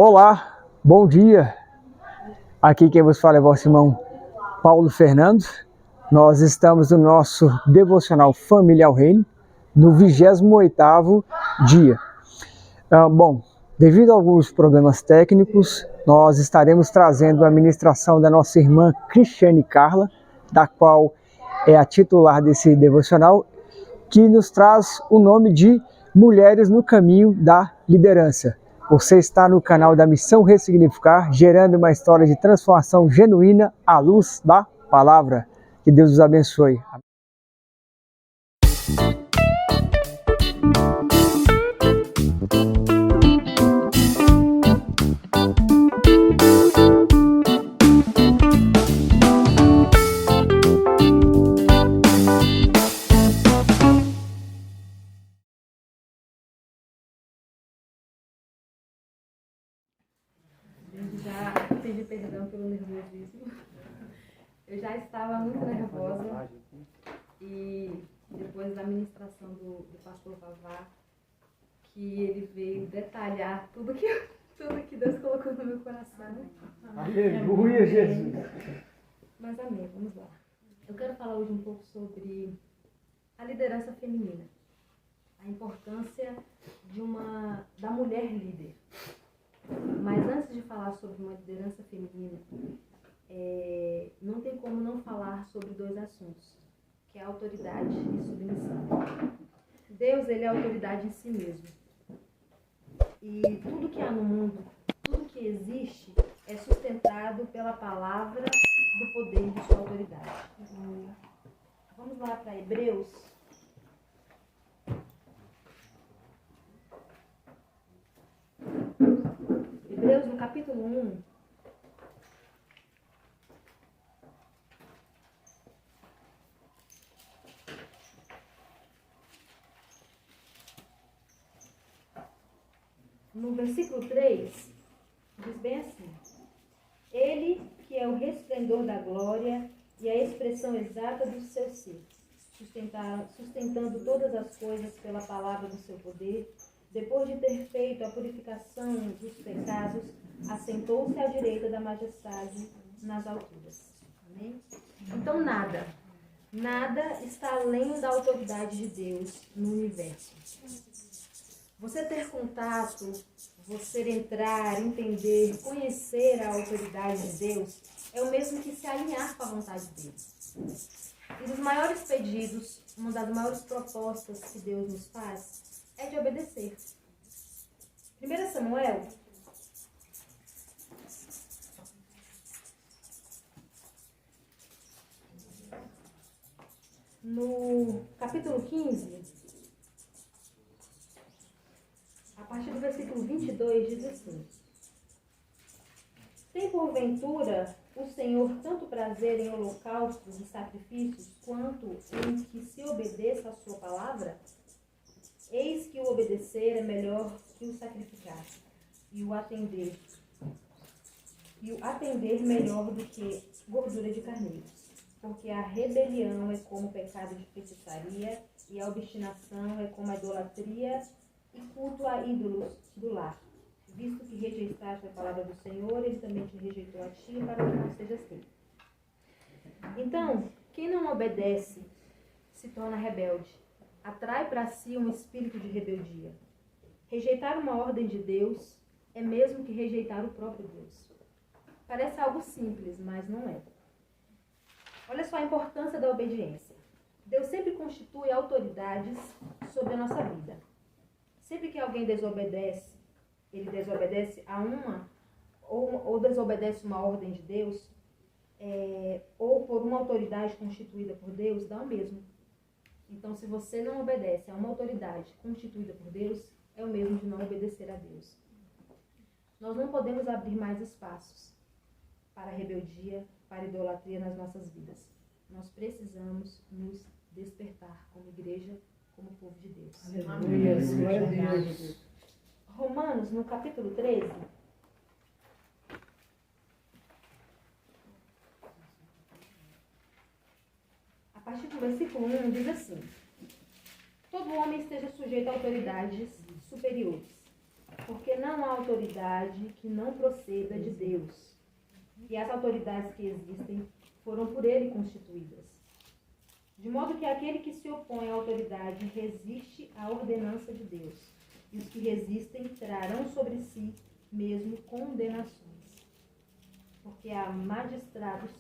Olá, bom dia. Aqui quem vos fala é vosso irmão Paulo Fernando. Nós estamos no nosso devocional Família ao Reino, no 28º dia. Devido a alguns problemas técnicos, nós estaremos trazendo a ministração da nossa irmã Cristiane Carla, da qual é a titular desse devocional, que nos traz o nome de Mulheres no Caminho da Liderança. Você está no canal da Missão Ressignificar, gerando uma história de transformação genuína à luz da palavra. Que Deus os abençoe. Já pedi perdão pelo nervosismo. Eu já estava muito nervosa e depois da ministração do pastor Vavá, que ele veio detalhar tudo que Deus colocou no meu coração. Aleluia, Jesus! Mas amém, vamos lá. Eu quero falar hoje um pouco sobre a liderança feminina, a importância da mulher líder. Mas antes de falar sobre uma liderança feminina, não tem como não falar sobre dois assuntos, que é autoridade e submissão. Deus, ele é autoridade em si mesmo. E tudo que há no mundo, tudo que existe, é sustentado pela palavra do poder de sua autoridade. Vamos lá para Hebreus. Hebreus, no capítulo 1, no versículo 3, diz bem assim: Ele que é o resplendor da glória e a expressão exata do seu ser, sustentando todas as coisas pela palavra do seu poder, depois de ter feito a purificação dos pecados, assentou-se à direita da majestade nas alturas. Amém? Então nada está além da autoridade de Deus no universo. Você ter contato, você entrar, entender, conhecer a autoridade de Deus, é o mesmo que se alinhar com a vontade dele. Um dos maiores pedidos, uma das maiores propostas que Deus nos faz, é de obedecer. 1 Samuel, no capítulo 15, a partir do versículo 22, diz assim: Tem porventura o Senhor tanto prazer em holocaustos e sacrifícios, quanto em que se obedeça a sua palavra? Eis que o obedecer é melhor que o sacrificar, e o atender melhor do que gordura de carneiros. Porque a rebelião é como o pecado de feitiçaria, e a obstinação é como a idolatria e culto a ídolos do lar. Visto que rejeitaste a palavra do Senhor, ele também te rejeitou a ti, para que não sejas feito. Então, quem não obedece se torna rebelde, atrai para si um espírito de rebeldia. Rejeitar uma ordem de Deus é mesmo que rejeitar o próprio Deus. Parece algo simples, mas não é. Olha só a importância da obediência. Deus sempre constitui autoridades sobre a nossa vida. Sempre que alguém desobedece, ele desobedece a uma, ou desobedece uma ordem de Deus, ou por uma autoridade constituída por Deus, dá o mesmo. Então, se você não obedece a uma autoridade constituída por Deus, é o mesmo de não obedecer a Deus. Nós não podemos abrir mais espaços para a rebeldia, para a idolatria nas nossas vidas. Nós precisamos nos despertar como igreja, como povo de Deus. Aleluia. Romanos, no capítulo 13, a partir do versículo 1, diz assim: Todo homem esteja sujeito a autoridades superiores, Porque não há autoridade que não proceda de Deus. E as autoridades que existem foram por ele constituídas. De modo que aquele que se opõe à autoridade resiste à ordenança de Deus. E os que resistem trarão sobre si mesmo condenações. Porque há magistrados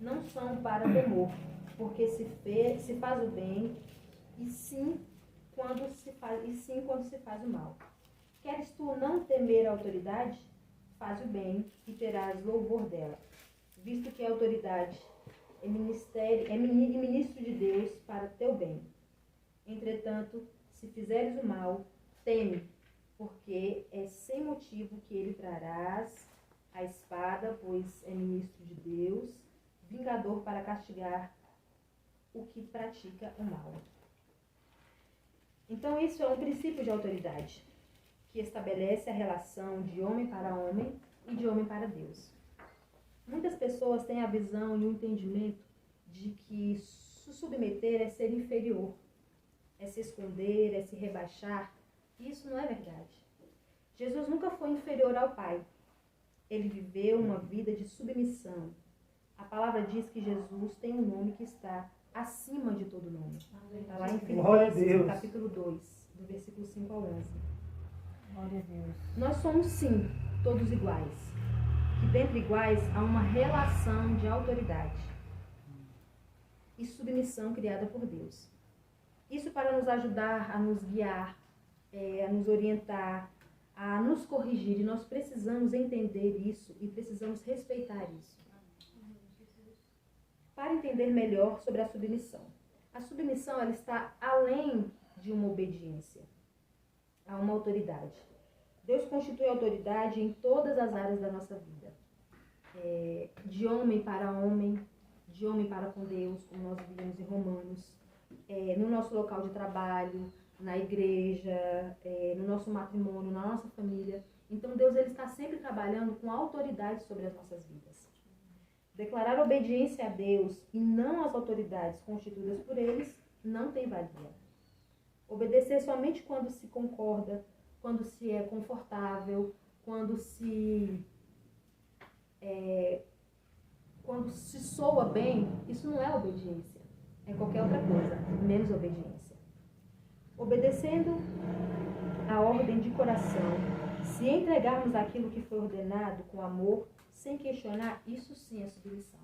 não são para temor, porque se faz o bem, e sim quando se faz o mal. Queres tu não temer a autoridade? Faz o bem e terás louvor dela, visto que a autoridade é ministro de Deus para teu bem. Entretanto, se fizeres o mal, teme, porque é sem motivo que ele trarás a espada, pois é ministro de Deus, vingador para castigar o que pratica o mal. Então, isso é um princípio de autoridade, que estabelece a relação de homem para homem e de homem para Deus. Muitas pessoas têm a visão e o entendimento de que se submeter é ser inferior, é se esconder, é se rebaixar. E isso não é verdade. Jesus nunca foi inferior ao Pai. Ele viveu uma vida de submissão. A palavra diz que Jesus tem um nome que está acima de todo nome. Está lá em Filipenses, capítulo 2, do versículo 5 ao 11. Glória a Deus. Nós somos, sim, todos iguais. Que dentre iguais há uma relação de autoridade e submissão criada por Deus. Isso para nos ajudar a nos guiar, a nos orientar, a nos corrigir. E nós precisamos entender isso e precisamos respeitar isso. Para entender melhor sobre a submissão. A submissão ela está além de uma obediência a uma autoridade. Deus constitui autoridade em todas as áreas da nossa vida. De homem para homem, de homem para com Deus, como nós vimos em Romanos, no nosso local de trabalho, na igreja, no nosso matrimônio, na nossa família. Então Deus ele está sempre trabalhando com autoridade sobre as nossas vidas. Declarar obediência a Deus e não às autoridades constituídas por eles não tem valia. Obedecer somente quando se concorda, quando se é confortável, quando se soa bem, isso não é obediência. É qualquer outra coisa, menos obediência. Obedecendo a ordem de coração, se entregarmos aquilo que foi ordenado com amor, sem questionar, isso sim é submissão.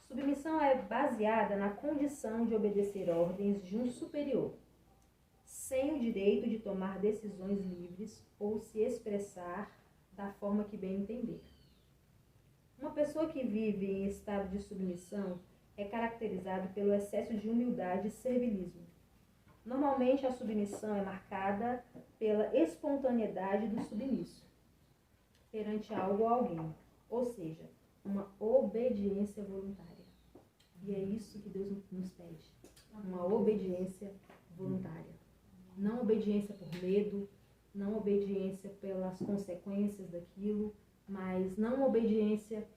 Submissão é baseada na condição de obedecer ordens de um superior, sem o direito de tomar decisões livres ou se expressar da forma que bem entender. Uma pessoa que vive em estado de submissão é caracterizada pelo excesso de humildade e servilismo. Normalmente, a submissão é marcada pela espontaneidade do submisso perante algo ou alguém, ou seja, uma obediência voluntária. E é isso que Deus nos pede, uma obediência voluntária. Não obediência por medo, não obediência pelas consequências daquilo, mas não obediência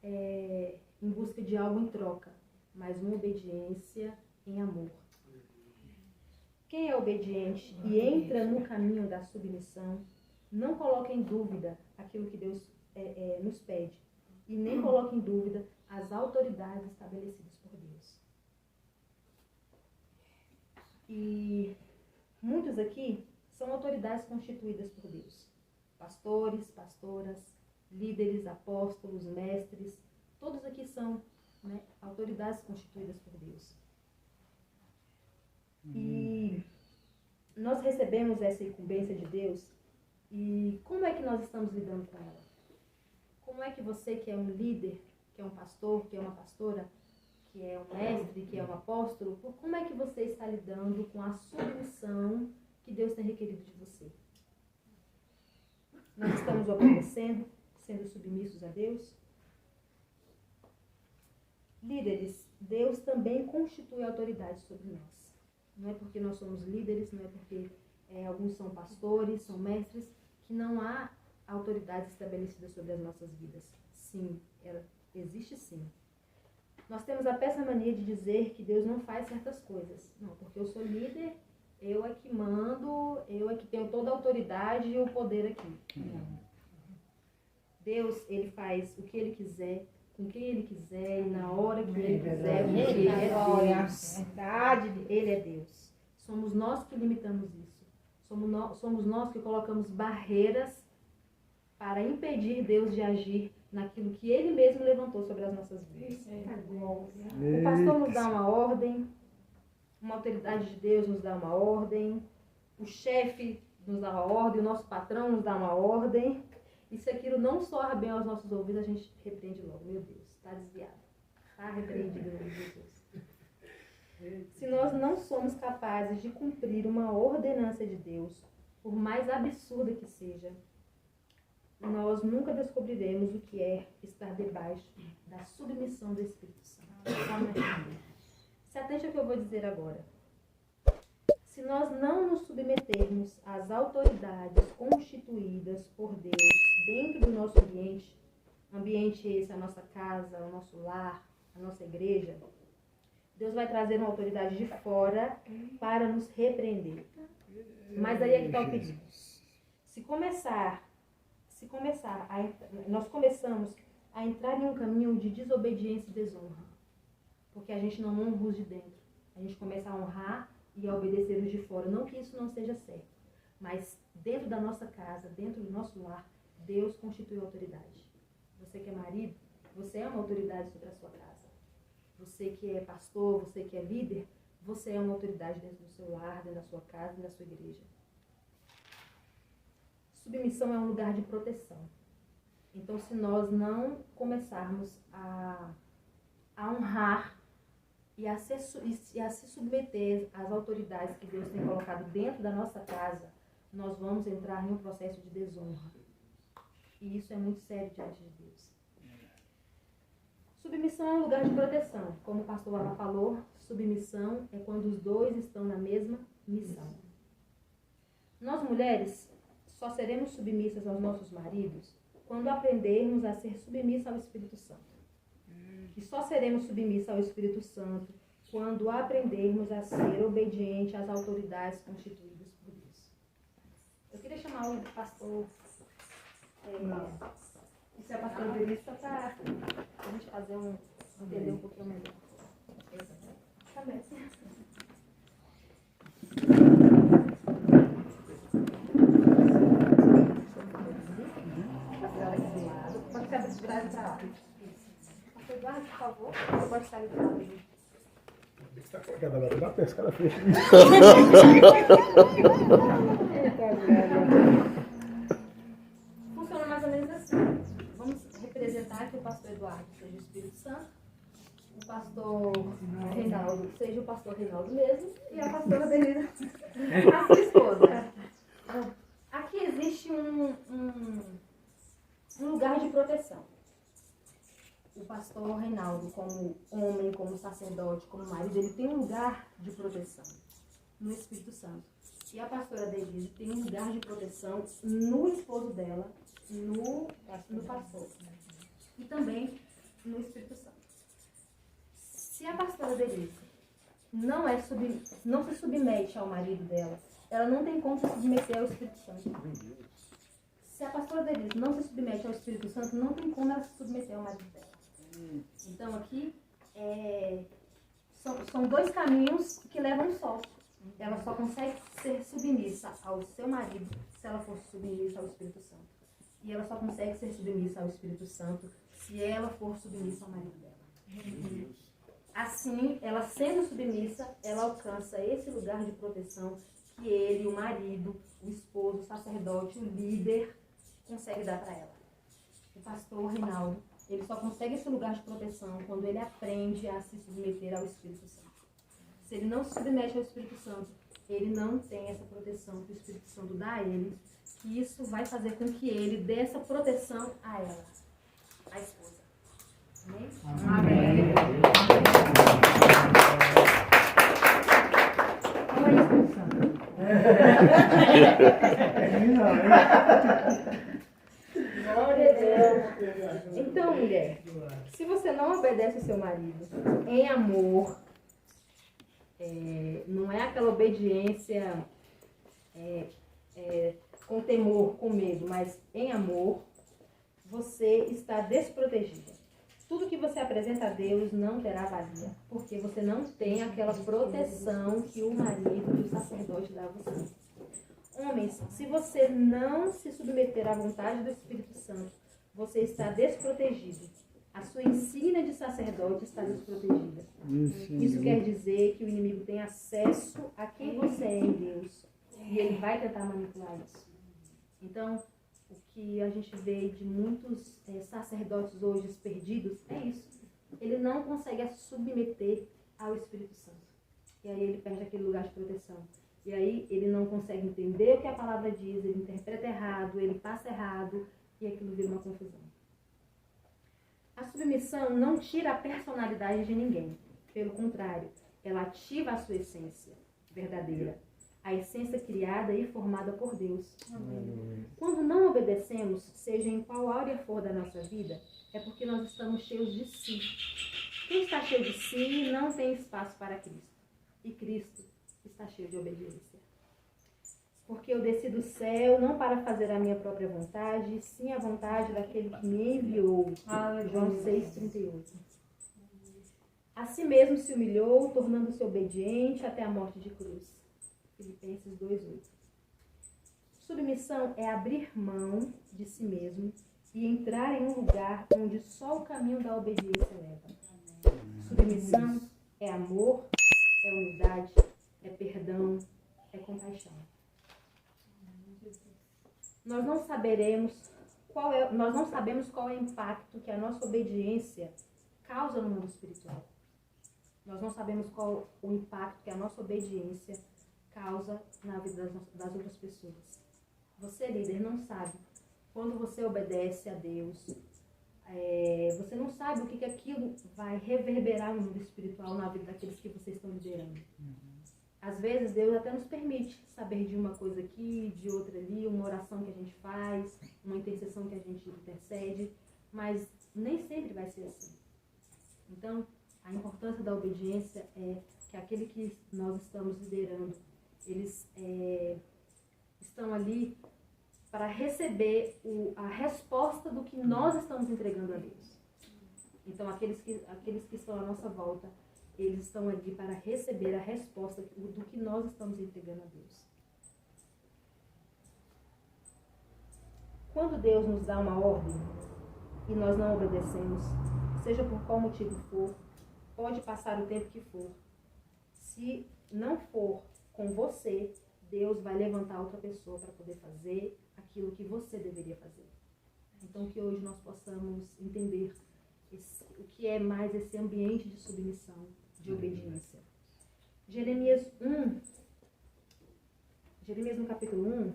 em busca de algo em troca, mas uma obediência em amor. Quem é obediente e entra no caminho da submissão, não coloca em dúvida aquilo que Deus nos pede e nem coloca em dúvida as autoridades estabelecidas por Deus. E muitos aqui são autoridades constituídas por Deus. Pastores, pastoras, líderes, apóstolos, mestres, todos aqui são autoridades constituídas por Deus. E nós recebemos essa incumbência de Deus. E como é que nós estamos lidando com ela? Como é que você, que é um líder, que é um pastor, que é uma pastora, que é um mestre, que é um apóstolo, como é que você está lidando com a submissão que Deus tem requerido de você? Nós estamos obedecendo, sendo submissos a Deus? Líderes, Deus também constitui autoridade sobre nós. Não é porque nós somos líderes, não é porque alguns são pastores, são mestres, que não há autoridade estabelecida sobre as nossas vidas. Sim, ela existe sim. Nós temos a péssima mania de dizer que Deus não faz certas coisas. Não, porque eu sou líder, Eu é que mando, eu é que tenho toda a autoridade e o poder aqui. Deus, ele faz o que ele quiser, com quem ele quiser e na hora que ele quiser, porque ele é Deus. Ele é Deus. Somos nós que limitamos isso. Somos nós que colocamos barreiras para impedir Deus de agir naquilo que ele mesmo levantou sobre as nossas vidas. O pastor nos dá uma ordem, uma autoridade de Deus nos dá uma ordem, o chefe nos dá uma ordem, o nosso patrão nos dá uma ordem. E se aquilo não soa bem aos nossos ouvidos, a gente repreende logo. Meu Deus, está desviado. Está repreendido em Jesus. Se nós não somos capazes de cumprir uma ordenança de Deus, por mais absurda que seja, nós nunca descobriremos o que é estar debaixo da submissão do Espírito Santo. Se atente ao que eu vou dizer agora. Se nós não nos submetermos às autoridades constituídas por Deus dentro do nosso ambiente esse, a nossa casa, o nosso lar, a nossa igreja, Deus vai trazer uma autoridade de fora para nos repreender. Mas aí é que está o pedido. Nós começamos a entrar em um caminho de desobediência e desonra. Porque a gente não honra os de dentro. A gente começa a honrar e a obedecer os de fora. Não que isso não seja certo. Mas dentro da nossa casa, dentro do nosso lar, Deus constitui autoridade. Você que é marido, você é uma autoridade sobre a sua casa. Você que é pastor, você que é líder, você é uma autoridade dentro do seu lar, dentro da sua casa e da sua igreja. Submissão é um lugar de proteção. Então, se nós não começarmos a honrar e a se submeter às autoridades que Deus tem colocado dentro da nossa casa, nós vamos entrar em um processo de desonra. E isso é muito sério diante de Deus. Submissão é um lugar de proteção. Como o pastor Lava falou, submissão é quando os dois estão na mesma missão. Nós mulheres só seremos submissas aos nossos maridos quando aprendermos a ser submissas ao Espírito Santo. E só seremos submissas ao Espírito Santo quando aprendermos a ser obedientes às autoridades constituídas por Deus. Eu queria chamar o pastor... Isso é a pastora Denise, só para a gente fazer entender um pouquinho melhor. Também. Pode ficar desse lado para lá. Pastor Eduardo, por favor, você pode ficar ali do lado dele. Está colocada na pesca da frente. Funciona mais ou menos assim. Vamos representar que o pastor Eduardo seja o Espírito Santo, o pastor Reinaldo seja o pastor Reinaldo mesmo e a pastora Denise a sua esposa. Aqui existe um lugar de proteção. O pastor Reinaldo, como homem, como sacerdote, como marido, ele tem um lugar de proteção no Espírito Santo. E a pastora Denise tem um lugar de proteção no esposo dela, no pastor. E também no Espírito Santo. Se a pastora Denise não se submete ao marido dela, ela não tem como se submeter ao Espírito Santo. Se a pastora Denise não se submete ao Espírito Santo, não tem como ela se submeter ao marido dela. Então aqui são dois caminhos que levam só. Ela só consegue ser submissa ao seu marido se ela for submissa ao Espírito Santo. E ela só consegue ser submissa ao Espírito Santo se ela for submissa ao marido dela. Assim, ela sendo submissa, ela alcança esse lugar de proteção que ele, o marido, o esposo, o sacerdote, o líder, consegue dar para ela. O pastor Reinaldo, ele só consegue esse lugar de proteção quando ele aprende a se submeter ao Espírito Santo. Se ele não se submete ao Espírito Santo, ele não tem essa proteção que o Espírito Santo dá a ele, e isso vai fazer com que ele dê essa proteção a ela, a esposa. Amém? Amém. Olha aí, Espírito Santo. Glória a Deus. Então, mulher, se você não obedece ao seu marido em amor, Não é aquela obediência com temor, com medo, mas em amor, você está desprotegida. Tudo que você apresenta a Deus não terá valia, porque você não tem aquela proteção que o marido e o sacerdote dá a você. Homens, se você não se submeter à vontade do Espírito Santo, você está desprotegido. A sua insígnia de sacerdote está desprotegida. Isso quer dizer que o inimigo tem acesso a quem você é em Deus. E ele vai tentar manipular isso. Então, o que a gente vê de muitos sacerdotes hoje perdidos é isso. Ele não consegue se submeter ao Espírito Santo. E aí ele perde aquele lugar de proteção. E aí ele não consegue entender o que a palavra diz, ele interpreta errado, ele passa errado, e aquilo vira uma confusão. A submissão não tira a personalidade de ninguém. Pelo contrário, ela ativa a sua essência verdadeira. A essência criada e formada por Deus. Amém. Quando não obedecemos, seja em qual área for da nossa vida, é porque nós estamos cheios de si. Quem está cheio de si não tem espaço para Cristo. E Cristo está cheio de obediência. Porque eu desci do céu não para fazer a minha própria vontade, sim a vontade daquele que me enviou. João 6,38. A si mesmo se humilhou, tornando-se obediente até a morte de cruz. Filipenses 2,8. Submissão é abrir mão de si mesmo e entrar em um lugar onde só o caminho da obediência leva. Submissão é amor, é humildade, é perdão, é compaixão. Nós não sabemos qual é o impacto que a nossa obediência causa no mundo espiritual. Nós não sabemos qual o impacto que a nossa obediência causa na vida das outras pessoas. Você, líder, não sabe. Quando você obedece a Deus, você não sabe o que aquilo vai reverberar no mundo espiritual, na vida daqueles que vocês estão liderando. Às vezes, Deus até nos permite saber de uma coisa aqui, de outra ali, uma oração que a gente faz, uma intercessão que a gente intercede, mas nem sempre vai ser assim. Então, a importância da obediência é que aquele que nós estamos liderando, eles estão ali para receber a resposta do que nós estamos entregando a Deus. Então, aqueles que estão à nossa volta, eles estão ali para receber a resposta do que nós estamos entregando a Deus. Quando Deus nos dá uma ordem e nós não obedecemos, seja por qual motivo for, pode passar o tempo que for. Se não for com você, Deus vai levantar outra pessoa para poder fazer aquilo que você deveria fazer. Então, que hoje nós possamos entender o que é mais esse ambiente de submissão, de obediência. Jeremias no capítulo 1,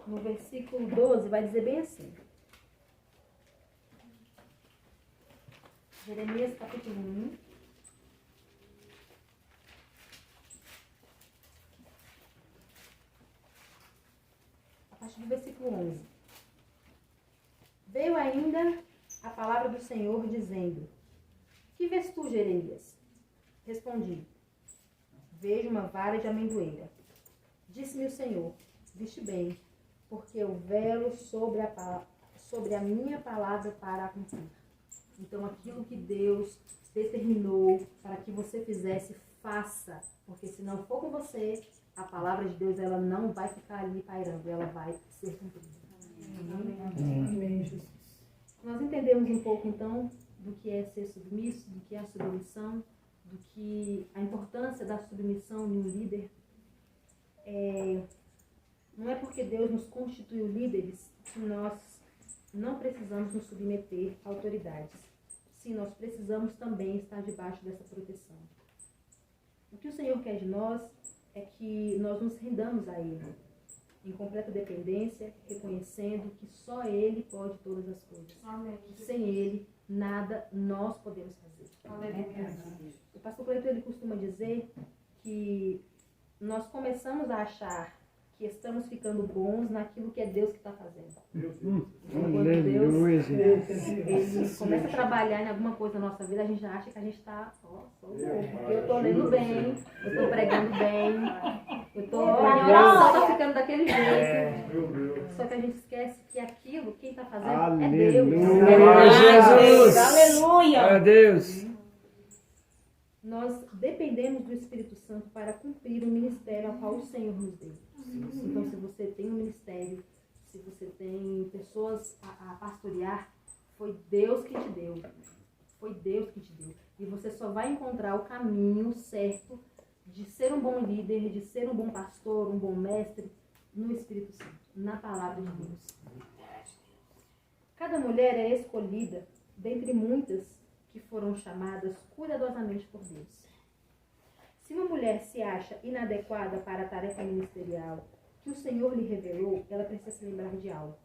no versículo 12, vai dizer bem assim. Jeremias capítulo 1, a partir do versículo 11. Veio ainda a palavra do Senhor dizendo: Que vês tu, Jeremias? Respondi: Vejo uma vara de amendoeira. Disse-me o Senhor: Viste bem, porque eu velo sobre a minha palavra para a cumprir. Então, aquilo que Deus determinou para que você fizesse, faça. Porque se não for com você, a palavra de Deus ela não vai ficar ali pairando, ela vai ser cumprida. Amém. Nós entendemos um pouco, então, do que é ser submisso, do que é a submissão, do que a importância da submissão em um líder. Não é porque Deus nos constituiu líderes que nós não precisamos nos submeter a autoridades. Sim, nós precisamos também estar debaixo dessa proteção. O que o Senhor quer de nós é que nós nos rendamos a Ele, em completa dependência, reconhecendo que só Ele pode todas as coisas. Amém. Sem Ele, nada nós podemos fazer. Amém. O pastor Cleiton, ele costuma dizer que nós começamos a achar que que estamos ficando bons naquilo que é Deus que está fazendo. Aleluia, Jesus. Ele começa a trabalhar em alguma coisa na nossa vida, a gente já acha que a gente está, porque eu estou lendo bem, eu estou pregando bem, eu estou, a oração está ficando daquele jeito. Só que a gente esquece que aquilo, quem está fazendo é Deus. Aleluia, Jesus. Aleluia. Glória a Deus. Nós dependemos do Espírito Santo para cumprir o ministério ao qual o Senhor nos deu. Então, se você tem um ministério, se você tem pessoas a pastorear, foi Deus que te deu. Foi Deus que te deu. E você só vai encontrar o caminho certo de ser um bom líder, de ser um bom pastor, um bom mestre, no Espírito Santo, na palavra de Deus. Cada mulher é escolhida dentre muitas que foram chamadas cuidadosamente por Deus. Se uma mulher se acha inadequada para a tarefa ministerial que o Senhor lhe revelou, ela precisa se lembrar de algo.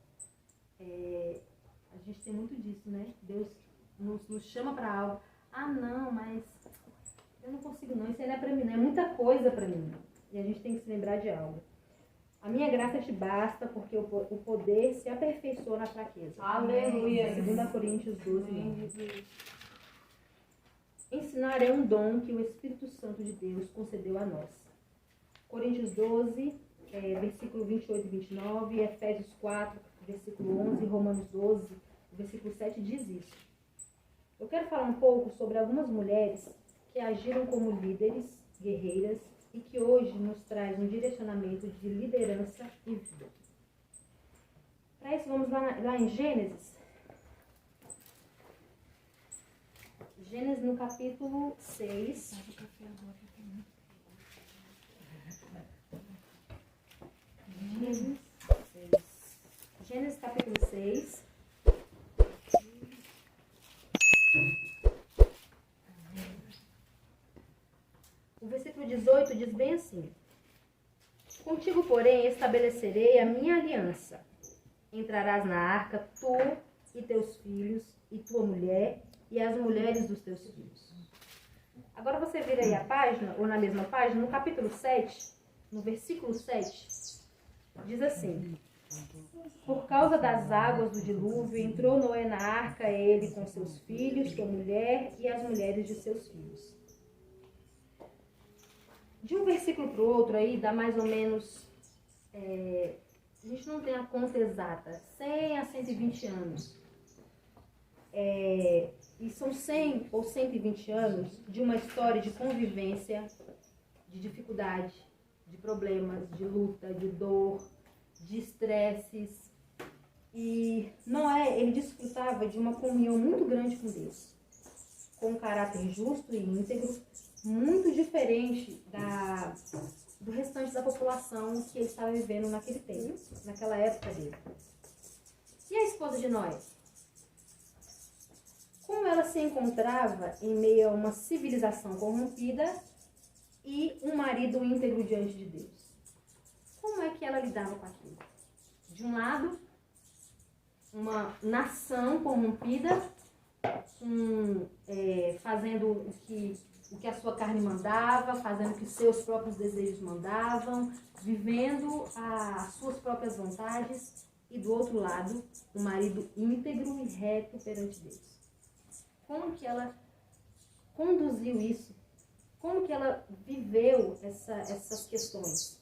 A gente tem muito disso, né? Deus nos chama para algo. Ah, não, mas eu não consigo não, isso aí não é para mim, não é muita coisa para mim. E a gente tem que se lembrar de algo. A minha graça te basta, porque o poder se aperfeiçoa na fraqueza. Aleluia. 2 Coríntios 12, 9. Ensinar é um dom que o Espírito Santo de Deus concedeu a nós. Coríntios 12, versículo 28 e 29, Efésios 4, versículo 11, Romanos 12, versículo 7 diz isso. Eu quero falar um pouco sobre algumas mulheres que agiram como líderes, guerreiras, e que hoje nos traz um direcionamento de liderança e vida. Para isso, vamos lá em Gênesis. Gênesis no capítulo 6. Gênesis capítulo 6. O versículo 18 diz bem assim: Contigo, porém, estabelecerei a minha aliança. Entrarás na arca, tu e teus filhos, e tua mulher, e as mulheres dos teus filhos. Agora você vira aí a página, ou na mesma página, no capítulo 7, no versículo 7, diz assim: Por causa das águas do dilúvio, entrou Noé na arca, ele com seus filhos, sua mulher e as mulheres de seus filhos. De um versículo para o outro aí, dá mais ou menos, a gente não tem a conta exata, 100 a 120 anos. E são 100 ou 120 anos de uma história de convivência, de dificuldade, de problemas, de luta, de dor, de estresses. E Noé, ele desfrutava de uma comunhão muito grande com Deus, com um caráter justo e íntegro, muito diferente do restante da população que ele estava vivendo naquele tempo, naquela época dele. E a esposa de Noé? Como ela se encontrava em meio a uma civilização corrompida e um marido íntegro diante de Deus? Como é que ela lidava com aquilo? De um lado, uma nação corrompida, fazendo o que a sua carne mandava, fazendo o que seus próprios desejos mandavam, vivendo as suas próprias vontades, e do outro lado, um marido íntegro e reto perante Deus. Como que ela conduziu isso? Como que ela viveu essas questões?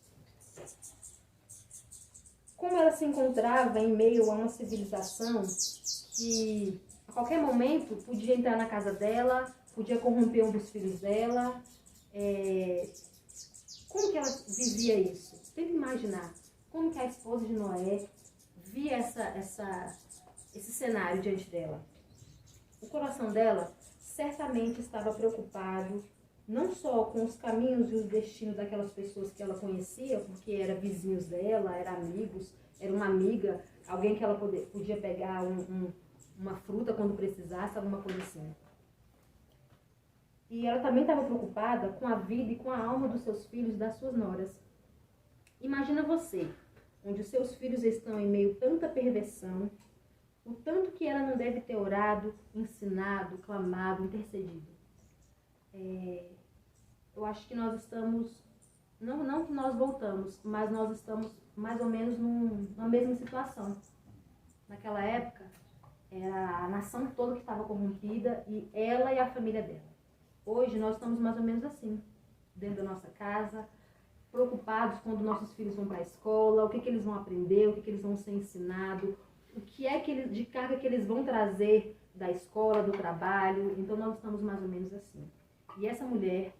Como ela se encontrava em meio a uma civilização que a qualquer momento podia entrar na casa dela, podia corromper um dos filhos dela? Como que ela vivia isso? Tenta imaginar como que a esposa de Noé via esse cenário diante dela. O coração dela certamente estava preocupado não só com os caminhos e os destinos daquelas pessoas que ela conhecia, porque eram vizinhos dela, eram amigos, era uma amiga, alguém que ela podia pegar uma fruta quando precisasse, alguma coisa assim. E ela também estava preocupada com a vida e com a alma dos seus filhos e das suas noras. Imagina você, onde os seus filhos estão em meio a tanta perversão, o tanto que ela não deve ter orado, ensinado, clamado, intercedido. Eu acho que nós estamos Não que nós voltamos, mas nós estamos mais ou menos na mesma situação. Naquela época, era a nação toda que estava corrompida e ela e a família dela. Hoje nós estamos mais ou menos assim, dentro da nossa casa, preocupados quando nossos filhos vão para a escola, o que eles vão aprender, o que eles vão ser ensinados, o que é de carga que eles vão trazer da escola, do trabalho. Então nós estamos mais ou menos assim. E essa mulher,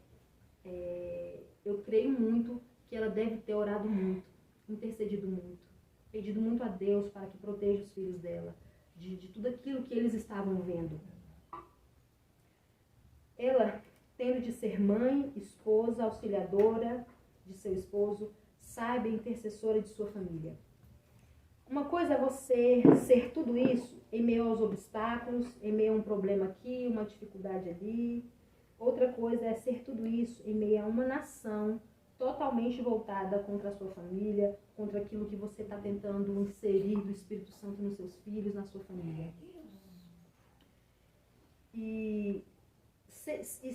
eu creio muito que ela deve ter orado muito, intercedido muito, pedido muito a Deus para que proteja os filhos dela de tudo aquilo que eles estavam vendo. Ela, tendo de ser mãe, esposa, auxiliadora de seu esposo, sábia e intercessora de sua família. Uma coisa é você ser tudo isso em meio aos obstáculos, em meio a um problema aqui, uma dificuldade ali. Outra coisa é ser tudo isso em meio a uma nação totalmente voltada contra a sua família, contra aquilo que você está tentando inserir do Espírito Santo nos seus filhos, na sua família. E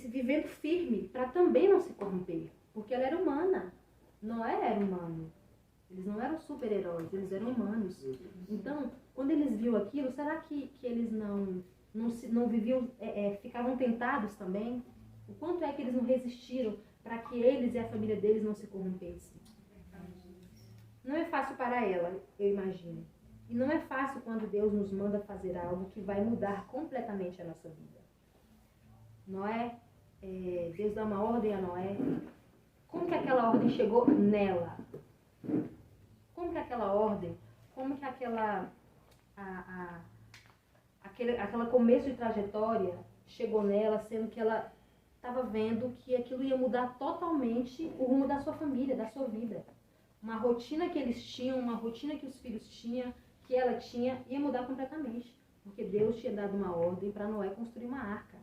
vivendo firme para também não se corromper, porque ela era humana. Noé era humano. Eles não eram super-heróis, eles eram humanos. Então, quando eles viam aquilo, será que eles não viviam, ficavam tentados também? O quanto é que eles não resistiram para que eles e a família deles não se corrompessem? Não é fácil para ela, eu imagino. E não é fácil quando Deus nos manda fazer algo que vai mudar completamente a nossa vida. Noé, Deus dá uma ordem a Noé. Como que aquela ordem chegou nela? Como que aquela ordem, como que aquela começo de trajetória chegou nela, sendo que ela estava vendo que aquilo ia mudar totalmente o rumo da sua família, da sua vida. Uma rotina que eles tinham, uma rotina que os filhos tinham, que ela tinha, ia mudar completamente. Porque Deus tinha dado uma ordem para Noé construir uma arca.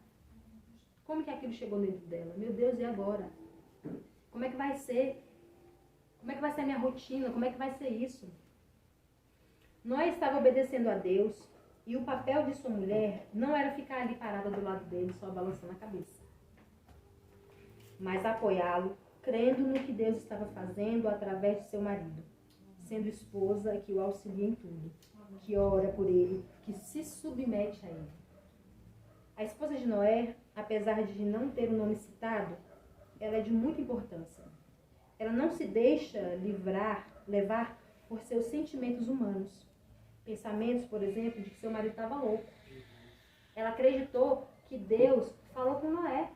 Como que aquilo chegou dentro dela? Meu Deus, e agora? Como é que vai ser? Como é que vai ser a minha rotina? Como é que vai ser isso? Noé estava obedecendo a Deus e o papel de sua mulher não era ficar ali parada do lado dele, só balançando a cabeça. Mas apoiá-lo, crendo no que Deus estava fazendo através de seu marido, sendo esposa que o auxilia em tudo, que ora por ele, que se submete a ele. A esposa de Noé, apesar de não ter o nome citado, ela é de muita importância. Ela não se deixa levar por seus sentimentos humanos. Pensamentos, por exemplo, de que seu marido estava louco. Ela acreditou que Deus falou com Noé.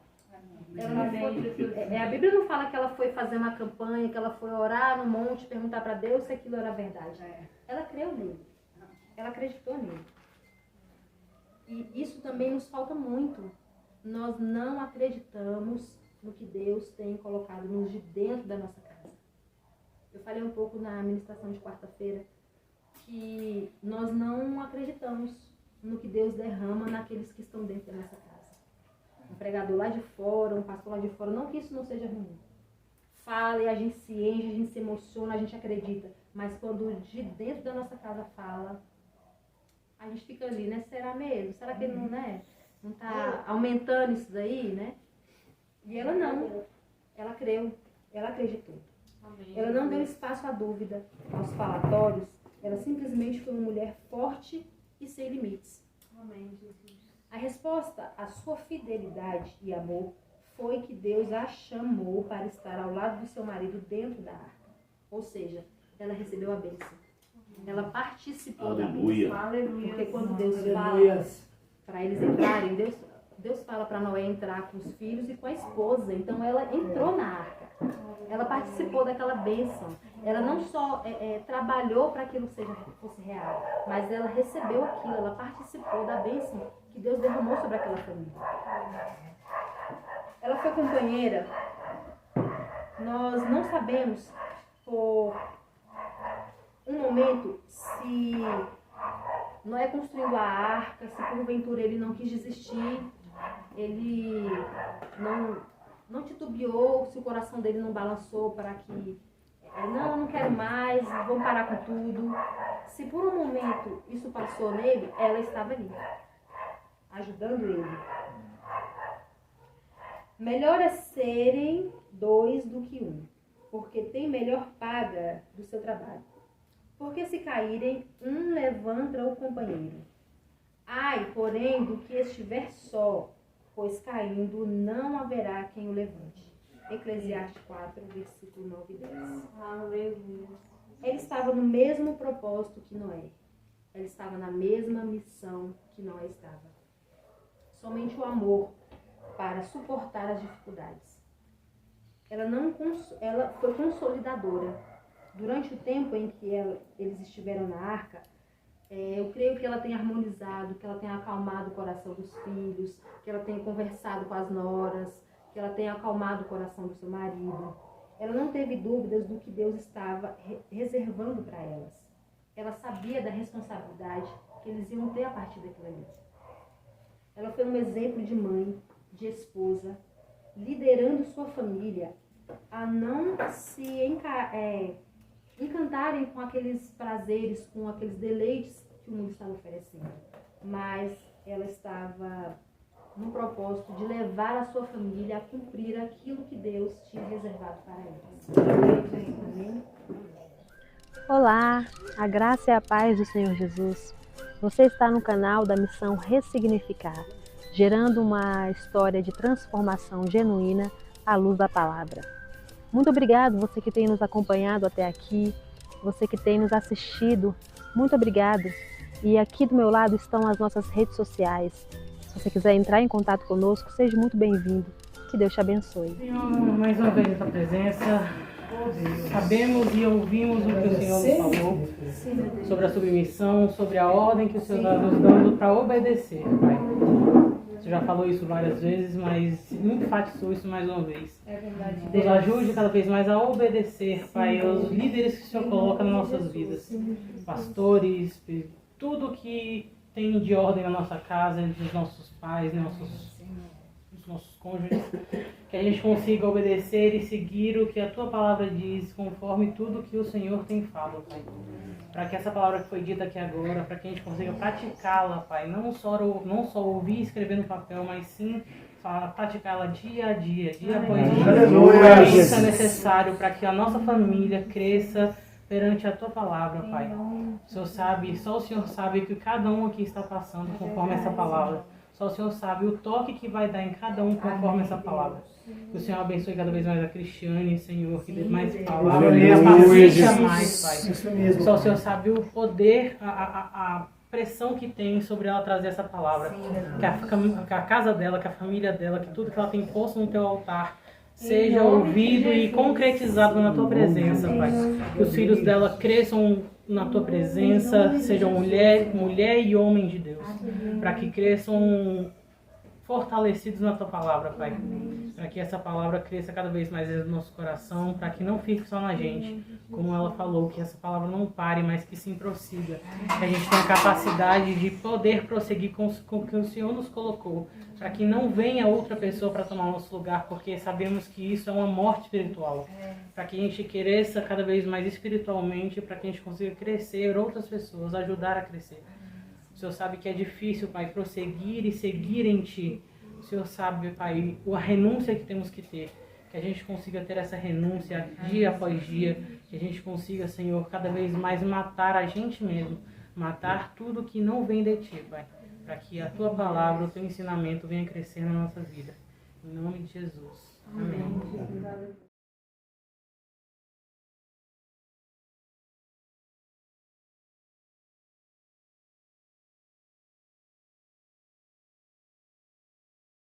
A Bíblia não fala que ela foi fazer uma campanha, que ela foi orar no monte, perguntar para Deus se aquilo era verdade. Ela creu nele. Ela acreditou nele. E isso também nos falta muito. Nós não acreditamos no que Deus tem colocado nos de dentro da nossa casa. Eu falei um pouco na ministração de quarta-feira que nós não acreditamos no que Deus derrama naqueles que estão dentro da nossa casa. Um pregador lá de fora, um pastor lá de fora, não que isso não seja ruim. Fala e a gente se enche, a gente se emociona, a gente acredita. Mas quando de dentro da nossa casa fala, a gente fica ali, né? Será mesmo? Será que ele não está aumentando isso daí, né? E ela não. Ela creu. Ela acreditou. Amém. Ela não deu espaço à dúvida, aos falatórios. Ela simplesmente foi uma mulher forte e sem limites. Amém, Jesus. A resposta à sua fidelidade e amor foi que Deus a chamou para estar ao lado do seu marido dentro da arca. Ou seja, ela recebeu a bênção. Ela participou da bênção. Aleluia. Porque quando Deus fala para eles entrarem, Deus fala para Noé entrar com os filhos e com a esposa. Então ela entrou na arca. Ela participou daquela bênção. Ela não só trabalhou para que aquilo fosse real, mas ela recebeu aquilo, ela participou da bênção que Deus derramou sobre aquela família. Ela foi companheira. Nós não sabemos por um momento se Noé construindo a arca, se porventura ele não quis desistir, ele não titubeou, se o coração dele não balançou para que não quero mais, vou parar com tudo. Se por um momento isso passou nele, ela estava ali, ajudando ele. Melhor é serem dois do que um. porque tem melhor paga do seu trabalho. Porque se caírem, um levanta o companheiro. Ai, porém, do que estiver só, pois caindo não haverá quem o levante. Eclesiastes 4, versículo 9 e 10. Aleluia. Ele estava no mesmo propósito que Noé. Ele estava na mesma missão que Noé estava. Somente o amor para suportar as dificuldades. Ela foi consolidadora. Durante o tempo em que eles estiveram na arca, eu creio que ela tem harmonizado, que ela tem acalmado o coração dos filhos, que ela tem conversado com as noras, que ela tem acalmado o coração do seu marido. Ela não teve dúvidas do que Deus estava reservando para elas. Ela sabia da responsabilidade que eles iam ter a partir daquilo ali. Ela foi um exemplo de mãe, de esposa, liderando sua família a não se encantarem com aqueles prazeres, com aqueles deleites que o mundo estava oferecendo. Mas ela estava no propósito de levar a sua família a cumprir aquilo que Deus tinha reservado para eles. Amém? Olá, a graça e a paz do Senhor Jesus. Você está no canal da Missão Ressignificar, gerando uma história de transformação genuína à luz da palavra. Muito obrigado você que tem nos acompanhado até aqui, você que tem nos assistido, muito obrigado. E aqui do meu lado estão as nossas redes sociais. Se você quiser entrar em contato conosco, seja muito bem-vindo. Que Deus te abençoe. Senhor, mais uma vez essa presença. Sabemos e ouvimos o que o Senhor nos falou sobre a submissão, sobre a ordem que o Senhor está nos dando para obedecer, Pai. Você já falou isso várias vezes, mas muito enfatizou isso mais uma vez. É verdade. Nos ajude cada vez mais a obedecer, Pai, aos líderes que o Senhor coloca nas nossas vidas. Pastores, tudo que tem de ordem na nossa casa, dos nossos pais, dos nossos cônjuges, que a gente consiga obedecer e seguir o que a Tua palavra diz, conforme tudo que o Senhor tem falado, Pai. Para que essa palavra que foi dita aqui agora, para que a gente consiga praticá-la, Pai, não só ouvir e escrever no papel, mas sim praticá-la dia a dia, dia após dia. Isso é necessário para que a nossa família cresça perante a Tua palavra, Pai. O Senhor sabe, só o Senhor sabe o que cada um aqui está passando conforme essa palavra. Só o Senhor sabe o toque que vai dar em cada um conforme essa palavra. Que o Senhor abençoe cada vez mais a Cristiane, Senhor, que dê mais palavra, que capacite mais, Pai. Só o Senhor sabe o poder, a pressão que tem sobre ela trazer essa palavra. Que a casa dela, que a família dela, que tudo que ela tem posto no Teu altar seja ouvido e concretizado na Tua presença, Pai. Que os filhos dela cresçam na Tua presença, sejam mulher e homem de Deus, para que cresçam fortalecidos na Tua palavra, Pai. Para que essa palavra cresça cada vez mais no nosso coração, para que não fique só na gente, como ela falou, que essa palavra não pare, mas que sim prossiga. Que a gente tenha a capacidade de poder prosseguir com o que o Senhor nos colocou, para que não venha outra pessoa para tomar nosso lugar, porque sabemos que isso é uma morte espiritual. Para que a gente cresça cada vez mais espiritualmente, para que a gente consiga crescer outras pessoas, ajudar a crescer. O Senhor sabe que é difícil, Pai, prosseguir e seguir em Ti. O Senhor sabe, Pai, a renúncia que temos que ter. Que a gente consiga ter essa renúncia dia após dia. Que a gente consiga, Senhor, cada vez mais matar a gente mesmo. Matar tudo que não vem de Ti, Pai. Para que a Tua palavra, o Teu ensinamento venha crescer na nossa vida. Em nome de Jesus. Amém.